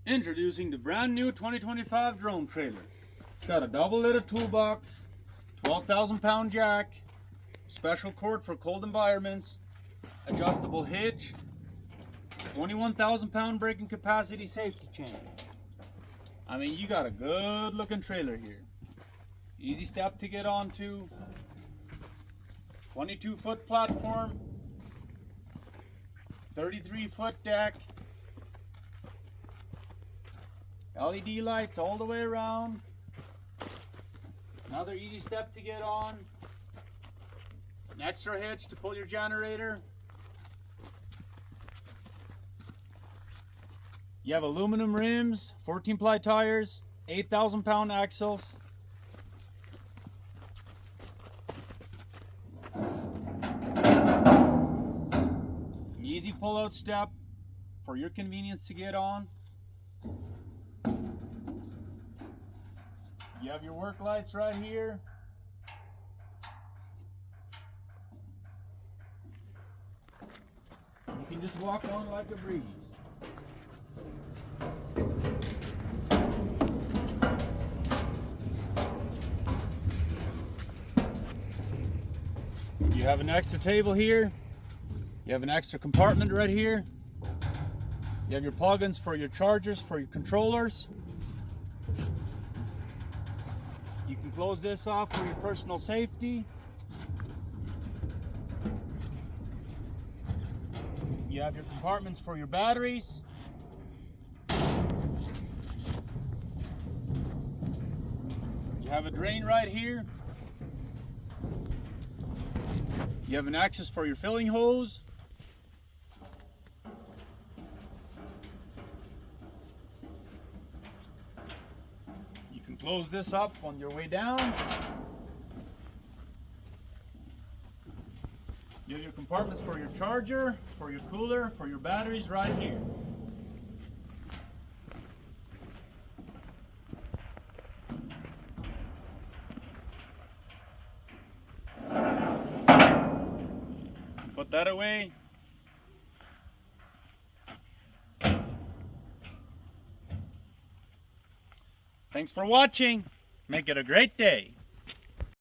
Introducing the brand new 2025 drone trailer. It's got a double-littered toolbox, 12,000 pound jack, special cord for cold environments, adjustable hitch, 21,000 pound braking capacity safety chain. I mean, you got a good looking trailer here. Easy step to get onto, 22-foot platform, 33-foot deck, LED lights all the way around. Another easy step to get on. An extra hitch to pull your generator. You have aluminum rims, 14-ply tires, 8,000 pound axles. An easy pull-out step for your convenience to get on. You have your work lights right here. You can just walk on like a breeze. You have an extra table here. You have an extra compartment right here. You have your plugins for your chargers, for your controllers. You can close this off for your personal safety. You have your compartments for your batteries. You have a drain right here. You have an access for your filling hose. You can close this up on your way down. You have your compartments for your charger, for your cooler, for your batteries right here. Put that away. Thanks for watching. Make it a great day.